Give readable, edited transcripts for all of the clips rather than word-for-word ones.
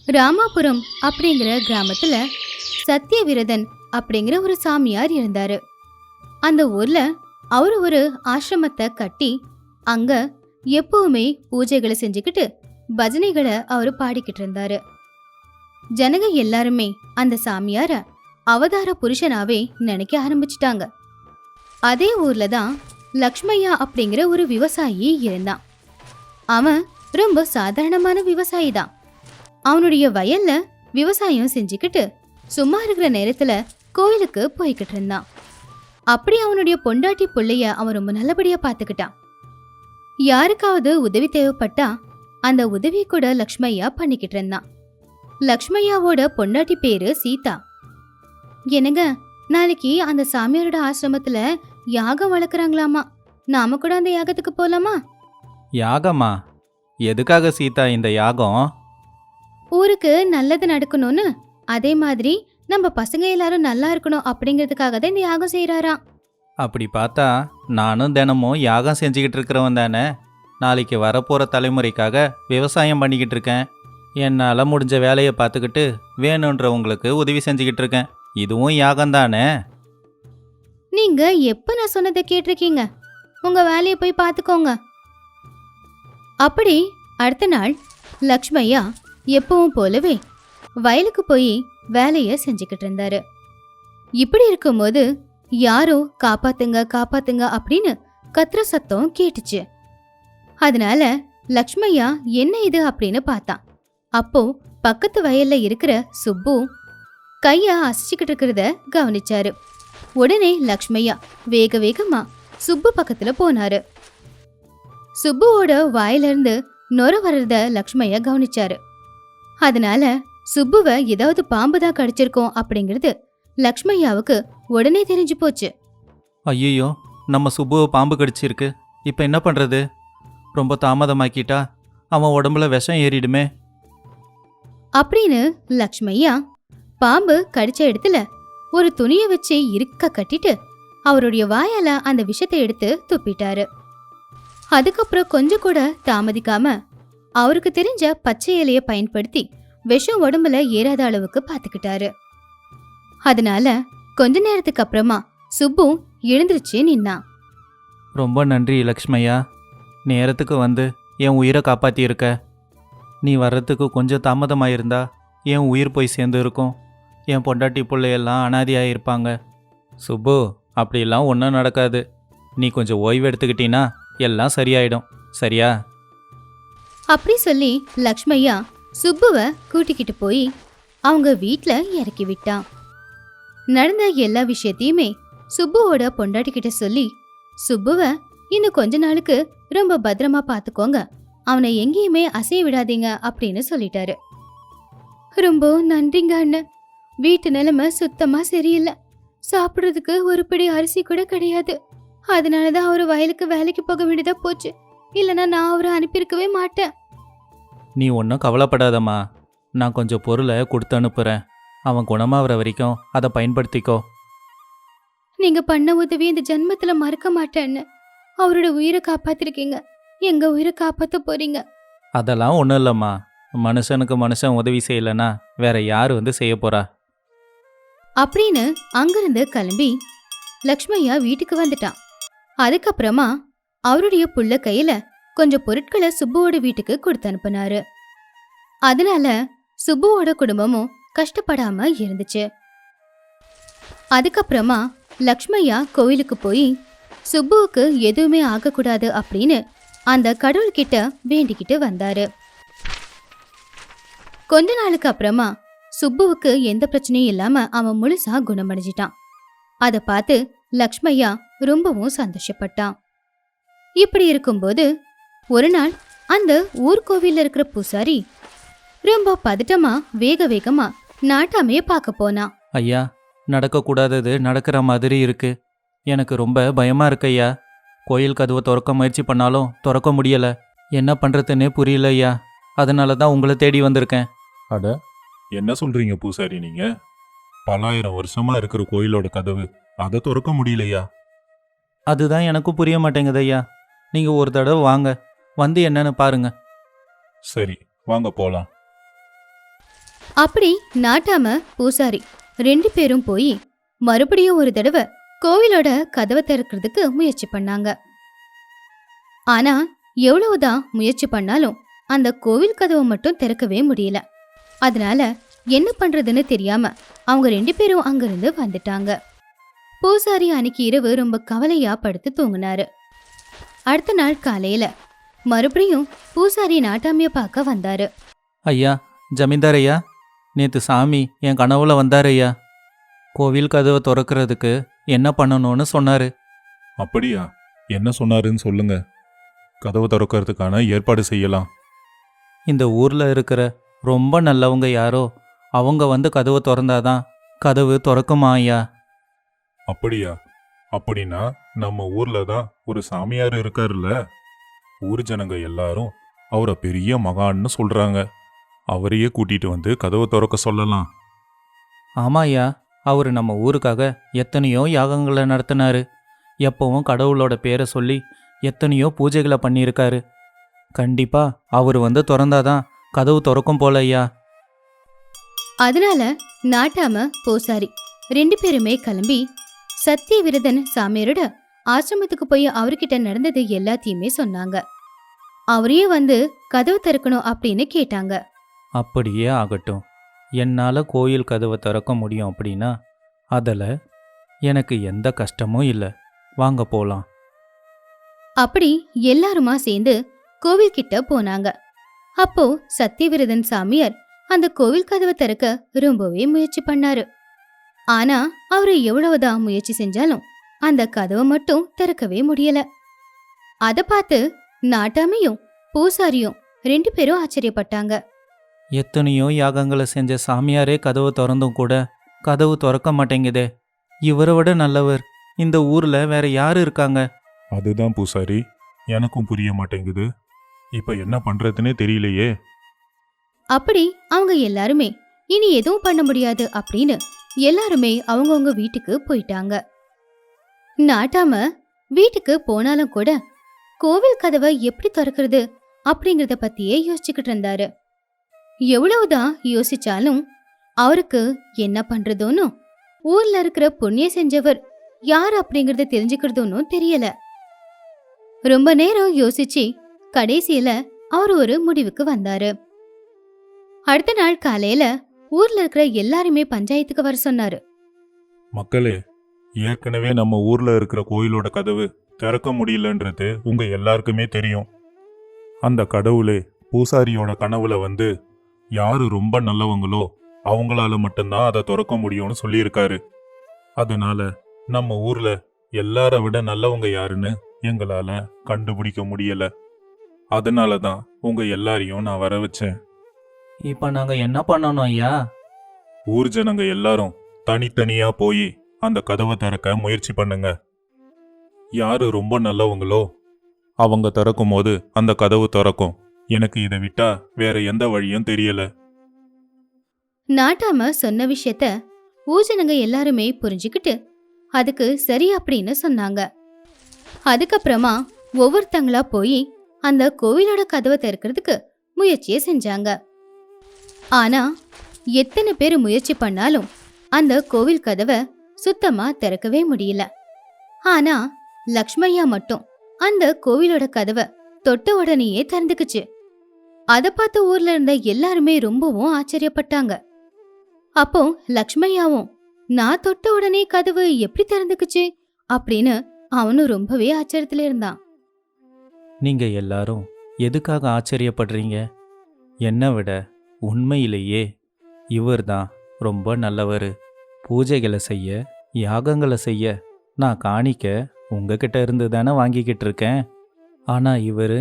ராமாபுரம் அப்படிங்கிற கிராமத்துல சத்தியவிரதன் அப்படிங்கிற ஒரு சாமியார் இருந்தாரு. அந்த ஊர்ல அவரு ஒரு ஆசிரமத்தை கட்டி அங்க எப்பவுமே பூஜைகளை செஞ்சுக்கிட்டு பஜனைகளை அவரு பாடிக்கிட்டு இருந்தாரு. ஜனங்க எல்லாருமே அந்த சாமியார அவதார புருஷனாவே நினைக்க ஆரம்பிச்சிட்டாங்க. அதே ஊர்ல தான் லக்ஷ்மையா அப்படிங்கிற ஒரு விவசாயி இருந்தான். அவன் ரொம்ப சாதாரணமான விவசாயி தான். அவனுடைய வயல்ல விவசாயம் செஞ்சுக்கிட்டு சும்மா இருக்கிற நேரத்துல கோயிலுக்கு போய்கிட்டு இருந்தான். அப்படி அவனுடைய பொண்டாட்டி பிள்ளைய அவன் ரொம்ப நல்லபடியா பாத்துக்கிட்டான். யாருக்காவது உதவி தேவைப்பட்டா அந்த உதவி கூட லக்ஷ்மையா பண்ணிக்கிட்டு இருந்தான். லக்ஷ்மையாவோட பொண்டாட்டி பேரு சீதா. என்னங்க, நாளைக்கு அந்த சாமியாரோட ஆசிரமத்துல யாகம் வளர்க்குறாங்களாமா. நாம கூட அந்த யாகத்துக்கு போலாமா? யாகமா? எதுக்காக சீதா இந்த யாகம்? ஊருக்கு நல்லது நடக்கணும்னு, அதே மாதிரி நம்ம பசங்க எல்லாரும் நல்லா இருக்கணும் அப்படிங்கிறதுக்காக தான் இந்த யாகம் செய்யறாராம். அப்படி பார்த்தா நானும் தினமும் யாகம் செஞ்சுக்கிட்டு இருக்கிறவன் தானே. நாளைக்கு வரப்போகிற தலைமுறைக்காக விவசாயம் பண்ணிக்கிட்டு இருக்கேன். என்னால் முடிஞ்ச வேலையை பார்த்துக்கிட்டு வேணுன்றவங்களுக்கு உதவி செஞ்சுக்கிட்டு இருக்கேன். இதுவும் யாகம் தானே. நீங்க எப்ப நான் சொன்னதை கேட்டிருக்கீங்க? உங்க வேலையை போய் பார்த்துக்கோங்க. அப்படி அடுத்த நாள் லக்ஷ்மையா எப்பவும் போலவே வயலுக்கு போய் வேலைய செஞ்சுக்கிட்டு இருந்தாரு. இப்படி இருக்கும்போது யாரோ காப்பாத்துங்க காப்பாத்துங்க அப்படின்னு கத்துற சத்தம் கேட்டுச்சு. அதனால லக்ஷ்மையா என்ன இது அப்படின்னு பார்த்தான். அப்போ பக்கத்து வயல்ல இருக்கிற சுப்பு கைய அசைச்சுக்கிட்டு இருக்கிறத கவனிச்சாரு. உடனே லக்ஷ்மையா வேக வேகமா சுப்பு பக்கத்துல போனாரு. சுப்புவோட வாயிலிருந்து நொர வர்றத லக்ஷ்மையா கவனிச்சாரு. அதனால சுப்புவை ஏதாவது பாம்பு தான் கடிச்சிருக்கோம் அப்படிங்கிறது லக்ஷ்மையாவுக்கு உடனே தெரிஞ்சு போச்சு. ஐயோ, நம்ம சுப்புவை பாம்பு கடிச்சிருக்கு. இப்போ என்ன பண்ணுறது? ரொம்ப தாமதமாக்கிட்டா அவன் உடம்புல விஷம் ஏறிடுமே அப்படின்னு லக்ஷ்மையா பாம்பு கடிச்ச இடத்துல ஒரு துணியை வச்சு இருக்க கட்டிட்டு அவருடைய வாயால அந்த விஷத்தை எடுத்து துப்பிட்டாரு. அதுக்கப்புறம் கொஞ்சம் கூட தாமதிக்காம அவருக்கு தெரிஞ்ச பச்சை இலைய பயன்படுத்தி விஷம் உடம்புல ஏறாத அளவுக்கு பாத்துக்கிட்டாரு. அதனால கொஞ்ச நேரத்துக்கு அப்புறமா சுப்பு எழுந்திருச்சு நின்னான். ரொம்ப நன்றி லக்ஷ்மையா. நேரத்துக்கு வந்து என் உயிரை காப்பாற்றியிருக்க. நீ வர்றதுக்கு கொஞ்சம் தாமதமாயிருந்தா என் உயிர் போய் சேர்ந்து இருக்கும். என் பொண்டாட்டி பிள்ளையெல்லாம் அனாதியாக இருப்பாங்க. சுப்பு, அப்படிலாம் ஒன்றும் நடக்காது. நீ கொஞ்சம் ஓய்வு எடுத்துக்கிட்டீன்னா எல்லாம் சரியாயிடும். சரியா? அப்படி சொல்லி லக்ஷ்மையா சுப்புவை கூட்டிக்கிட்டு போய் அவங்க வீட்ல இறக்கி விட்டான். நடந்த எல்லா விஷயத்தையுமே சுப்புவோட பொண்டாட்டி கிட்ட சொல்லி சுப்புவை இன்னும் கொஞ்ச நாளுக்கு ரொம்ப பத்திரமா பாத்துக்கோங்க, அவனை எங்கேயுமே அசைய விடாதீங்க அப்படின்னு சொல்லிட்டாரு. ரொம்ப நன்றிங்க அண்ணன். வீட்டு நிலைமை சுத்தமா சரியில்லை. சாப்பிடுறதுக்கு ஒரு பிடி அரிசி கூட கிடையாது. அதனாலதான் அவரு வயலுக்கு வேலைக்கு போக வேண்டியதா போச்சு. இல்லைன்னா நான் அவரை அனுப்பியிருக்கவே மாட்டேன். நீ ஒன்றும் கவலைப்படாதம்மா. நான் கொஞ்சம் பொருளை கொடுத்து அனுப்புகிறேன். அவன் குணமாகற வரைக்கும் அதை பயன்படுத்திக்கோ. நீங்க பண்ண உதவி இந்த ஜென்மத்துல மறக்க மாட்டேன்னு. அவரோட உயிரை காப்பாத்திருக்கீங்க, எங்க உயிரை காப்பாத்த போறீங்க. அதெல்லாம் ஒன்றும் இல்லைம்மா. மனுஷனுக்கு மனுஷன் உதவி செய்யலைன்னா வேற யார் வந்து செய்ய போறா? அப்படின்னு அங்கிருந்து கிளம்பி லக்ஷ்மையா வீட்டுக்கு வந்துட்டான். அதுக்கப்புறமா அவருடைய புள்ள கையில கொஞ்சம் பொருட்களை சுப்புவோட வீட்டுக்கு கொடுத்து அனுப்புனாரு. அதனால சுப்புவோட குடும்பமும் கஷ்டப்படாம இருந்துச்சு. அதுக்கப்புறமா லக்ஷ்மையா கோயிலுக்கு போய் சுப்புவுக்கு எதுவுமே ஆகக்கூடாது அப்படின்னு அந்த கடவுள்கிட்ட வேண்டிக்கிட்டு வந்தாரு. கொஞ்ச நாளுக்கு அப்புறமா சுப்புவுக்கு எந்த பிரச்சனையும் இல்லாம அவன் முழுசா குணமடைஞ்சிட்டான். அதை பார்த்து லக்ஷ்மையா ரொம்பவும் சந்தோஷப்பட்டான். இப்படி இருக்கும்போது ஒரு நாள் அந்த ஊர்கோவில்ல இருக்கிற பூசாரி ரொம்ப பதட்டமா வேக வேகமா நாட்டாமைய பார்க்க போனான். ஐயா, நடக்கக்கூடாதது நடக்கிற மாதிரி இருக்கு. எனக்கு ரொம்ப பயமா இருக்கு ஐயா. கோயில் கதவை திறக்க முயற்சி பண்ணாலும் திறக்க முடியல. என்ன பண்றதுன்னே புரியல ஐயா. அதனால தான் உங்களை தேடி வந்திருக்கேன். அட, என்ன சொல்றீங்க பூசாரி நீங்க? பலாயிரம் வருஷமா இருக்கிற கோயிலோட கதவு, அதை திறக்க முடியலையா? அதுதான் எனக்கும் புரிய மாட்டேங்குது ஐயா. நீங்க ஒரு தடவை வாங்க, வந்து என்னன்னு பாருங்க. சரி, வாங்க போலாம். அப்படி நாட்டாம பூசாரி 2 பேரும் போய் மறுபடியும் ஒரு தடவை கோவிலோட கதவை திறக்கிறதுக்கு முயற்சி பண்ணாங்க. ஆனா எவ்வளவுதான் முயற்சி பண்ணாலும் அந்த கோவில் கதவை மட்டும் திறக்கவே முடியல. அதனால என்ன பண்றதுன்னு தெரியாம அவங்க 2 பேரும் அங்கிருந்து வந்துட்டாங்க. பூசாரி அன்னைக்கு இரவு ரொம்ப கவலையா படுத்து தூங்கினாரு. அடுத்த நாள் காலையில மறுபடியும் பூசாரி நாட்டாமைய பார்க்க வந்தாரு. ஐயா, ஜமீன்தார் ஐயா, நேற்று சாமி என் கனவுல வந்தார் ஐயா. கோவில் கதவை திறக்கிறதுக்கு என்ன பண்ணணும்னு சொன்னார். அப்படியா? என்ன சொன்னாருன்னு சொல்லுங்க. கதவு திறக்கிறதுக்கான ஏற்பாடு செய்யலாம். இந்த ஊரில் இருக்கிற ரொம்ப நல்லவங்க யாரோ அவங்க வந்து கதவை திறந்தாதான் கதவு திறக்குமா ஐயா. அப்படியா? அப்படின்னா நம்ம ஊர்ல தான் ஒரு சாமியார் இருக்காருல்ல, ஊர் ஜனங்க எல்லாரும் அவரை பெரிய மகான்னு சொல்றாங்க. அவரையே கூட்டிட்டு வந்து கதவை திறக்க சொல்லலாம். ஆமா ஐயா, அவர் நம்ம ஊருக்காக எத்தனையோ யாகங்களை நடத்தினாரு. எப்பவும் கடவுளோட பேரை சொல்லி எத்தனையோ பூஜைகளை பண்ணியிருக்காரு. கண்டிப்பா அவர் வந்து திறந்தாதான் கதவு திறக்கும் போல ஐயா. அதனால நாட்டாம பூசாரி 2 பேருமே கிளம்பி சத்திய விரதன் சாமியாரோட ஆசிரமத்துக்கு போய் அவர்கிட்ட நடந்தது எல்லாத்தையுமே சொன்னாங்க. அவரையே வந்து கதவு திறக்கணும் அப்படின்னு கேட்டாங்க. அப்படியே ஆகட்டும். என்னால் கோயில் கதவை திறக்க முடியும் அப்படின்னா அதில் எனக்கு எந்த கஷ்டமும் இல்லை. வாங்க போகலாம். அப்படி எல்லாருமா சேர்ந்து கோவில் கிட்ட போனாங்க. அப்போ சத்தியவிரதன் சாமியார் அந்த கோவில் கதவை திறக்க ரொம்பவே முயற்சி பண்ணாரு. ஆனா அவரு எவ்வளவுதான் முயற்சி செஞ்சாலும் அந்த கதவை மட்டும் திறக்கவே முடியல. அத பார்த்து நாட்டாமையும் பூசாரியும் 2 பேரும் ஆச்சரியப்பட்டாங்க. எத்தனையோ யாகங்களை செஞ்ச சாமியாரே கதவு திறந்தும் கூட கதவு திறக்க மாட்டேங்குதே. இவரை விட நல்லவர் இந்த ஊரில் வேற யாரு இருக்காங்க? அதுதான் பூசாரி, எனக்கும் புரிய மாட்டேங்குது. இப்ப என்ன பண்றதுன்னே தெரியலையே. அப்படி அவங்க எல்லாருமே இனி எதுவும் பண்ண முடியாது அப்படின்னு எல்லாருமே அவங்கவுங்க வீட்டுக்கு போயிட்டாங்க. நாட்டாம வீட்டுக்கு போனாலும் கூட கோவில் கதவை எப்படி திறக்கிறது அப்படிங்கறத பத்தியே யோசிச்சுக்கிட்டு இருந்தாரு. எவ்வளவுதான் யோசிச்சாலும் அவருக்கு என்ன பண்றதோன்னு ஊர்ல இருக்கிற புண்ணிய செஞ்சவர் யார் அப்படிங்கறத தெரிஞ்சுக்கிறதோன்னு தெரியல. ரொம்ப நேரம் யோசிச்சு கடைசியில அவர் ஒரு முடிவுக்கு வந்தாரு. அடுத்த நாள் காலையில ஊர்ல இருக்கிற எல்லாருமே பஞ்சாயத்துக்கு வர சொன்னாரு. மக்களே, ஏற்கனவே நம்ம ஊர்ல இருக்கிற கோயிலோட கதவு திறக்க முடியலன்றது உங்க எல்லாருக்குமே தெரியும். அந்த கடவுளே பூசாரியோட கனவுல வந்து யாரு ரொம்ப நல்லவங்களோ அவங்களால மட்டும்தான் அதை திறக்க முடியும்னு சொல்லியிருக்காரு. அதனால நம்ம ஊர்ல எல்லார விட நல்லவங்க யாருன்னு எங்களால கண்டுபிடிக்க முடியல. அதனால தான் உங்க எல்லாரையும் நான் வர வச்சேன். இப்போ நாங்கள் என்ன பண்ணணும் ஐயா? ஊர் ஜனங்க எல்லாரும் தனித்தனியா போய் அந்த கதவை திறக்க முயற்சி பண்ணுங்க. யாரு ரொம்ப நல்லவங்களோ அவங்க திறக்கும் போது அந்த கதவு திறக்கும். எனக்கு இதை விட்டா வேற எந்த வழியும் தெரியல. நாட்டாம சொன்ன விஷயத்த ஊஜனங்க எல்லாருமே புரிஞ்சுக்கிட்டு அதுக்கு சரி அப்படின்னு சொன்னாங்க. அதுக்கப்புறமா ஒவ்வொருத்தங்களா போய் அந்த கோவிலோட கதவை திறக்கிறதுக்கு முயற்சியை செஞ்சாங்க. ஆனா எத்தனை பேர் முயற்சி பண்ணாலும் அந்த கோவில் கதவை சுத்தமா திறக்கவே முடியல. ஆனா லக்ஷ்மையா மட்டும் அந்த கோவிலோட கதவை தொட்ட உடனேயே திறந்துக்குச்சு. அத பார்த்து ஊர்ல இருந்த எல்லாருமே ரொம்பவும் ஆச்சரியப்பட்டாங்க. அப்போ லக்ஷ்மையாவும் நான் தொட்ட உடனே கதவு எப்படி திறந்துக்குச்சு அப்படின்னு அவனும் ரொம்பவே ஆச்சரியத்துல இருந்தான். நீங்க எல்லாரும் எதுக்காக ஆச்சரியப்படுறீங்க? என்னை விட உண்மையிலேயே இவர்தான் ரொம்ப நல்லவர். பூஜைகளை செய்ய, யாகங்களை செய்ய நான் காணிக்க உங்ககிட்ட இருந்து தானே வாங்கிக்கிட்டு இருக்கேன். ஆனால் இவர்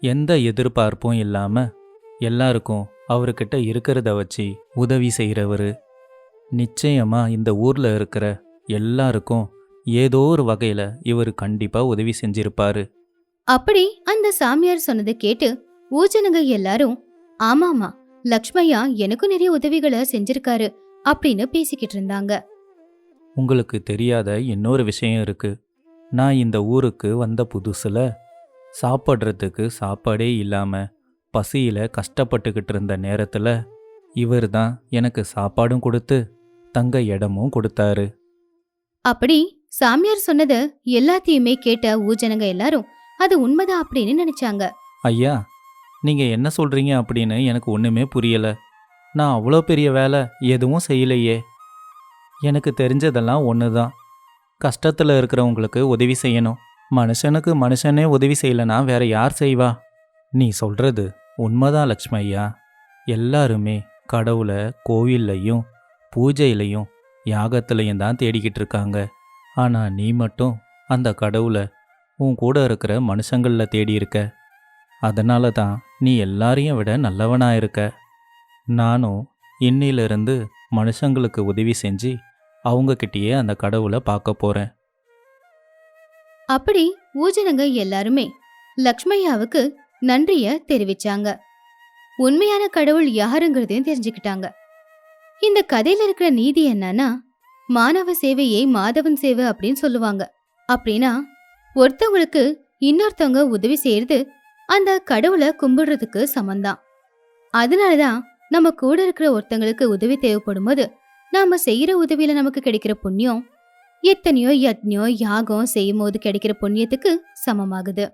எந்த எதிர்பார்ப்பும் இல்லாமல் எல்லாருக்கும் அவர்கிட்ட இருக்கிறத வச்சு உதவி செய்கிறவர். நிச்சயமாக இந்த ஊரில் இருக்கிற எல்லாருக்கும் ஏதோ ஒரு வகையில் இவர் கண்டிப்பாக உதவி செஞ்சிருப்பாரு. அப்படி அந்த சாமியார் சொன்னதை கேட்டு ஊஜனங்க எல்லாரும் ஆமாமா லக்ஷ்மையா எனக்கும் நிறைய உதவிகளை செஞ்சிருக்காரு அப்படின்னு பேசிக்கிட்டு இருந்தாங்க. உங்களுக்கு தெரியாத இன்னொரு விஷயம் இருக்கு. நான் இந்த ஊருக்கு வந்த புதுசுல சாப்பிட்றதுக்கு சாப்பாடே இல்லாமல் பசியில் கஷ்டப்பட்டுக்கிட்டு இருந்த நேரத்தில் இவர் தான் எனக்கு சாப்பாடும் கொடுத்து தங்க இடமும் கொடுத்தாரு. அப்படி சாமியார் சொன்னது எல்லாத்தையுமே கேட்ட ஊஜனங்க எல்லாரும் அது உண்மைதான் அப்படின்னு நினைச்சாங்க. ஐயா, நீங்கள் என்ன சொல்கிறீங்க அப்படின்னு எனக்கு ஒன்றுமே புரியல. நான் அவ்வளோ பெரிய வேலை எதுவும் செய்யலையே. எனக்கு தெரிஞ்சதெல்லாம் ஒன்று தான், கஷ்டத்தில் இருக்கிறவங்களுக்கு உதவி செய்யணும். மனுஷனுக்கு மனுஷனே உதவி செய்யலைன்னா வேற யார் செய்வா? நீ சொல்கிறது உண்மைதான் லக்ஷ்மி ஐயா. எல்லாருமே கடவுளை கோவில்லையும் பூஜையிலையும் யாகத்திலையும் தான் தேடிக்கிட்டு இருக்காங்க. ஆனால் நீ மட்டும் அந்த கடவுளை உன் கூட இருக்கிற மனுஷங்களில் தேடி இருக்க. அதனால தான் நீ எல்லாரையும் விட நல்லவனா இருக்க. நானும் இன்னிலிருந்து மனுஷங்களுக்கு உதவி செஞ்சு அவங்கக்கிட்டேயே அந்த கடவுளை பார்க்க போகிறேன். அப்படி ஊஜனங்க எல்லாருமே லக்ஷ்மையாவுக்கு நன்றிய தெரிவிச்சாங்க. உண்மையான கடவுள் யாருங்கிறதையும் தெரிஞ்சுக்கிட்டாங்க. இந்த கதையில இருக்கிற நீதி என்னன்னா, மானவ சேவையை மாதவன் சேவை அப்படின்னு சொல்லுவாங்க. அப்படின்னா ஒருத்தவங்களுக்கு இன்னொருத்தவங்க உதவி செய்யறது அந்த கடவுளை கும்பிடுறதுக்கு சமந்தான். அதனாலதான் நம்ம கூட இருக்கிற ஒருத்தங்களுக்கு உதவி தேவைப்படும் போது நாம செய்யற உதவியில நமக்கு கிடைக்கிற புண்ணியம் எத்தனையோ யத்னியோ யாகம் செய்யும் போது கிடைக்கிற புண்ணியத்துக்கு சமமாகுது.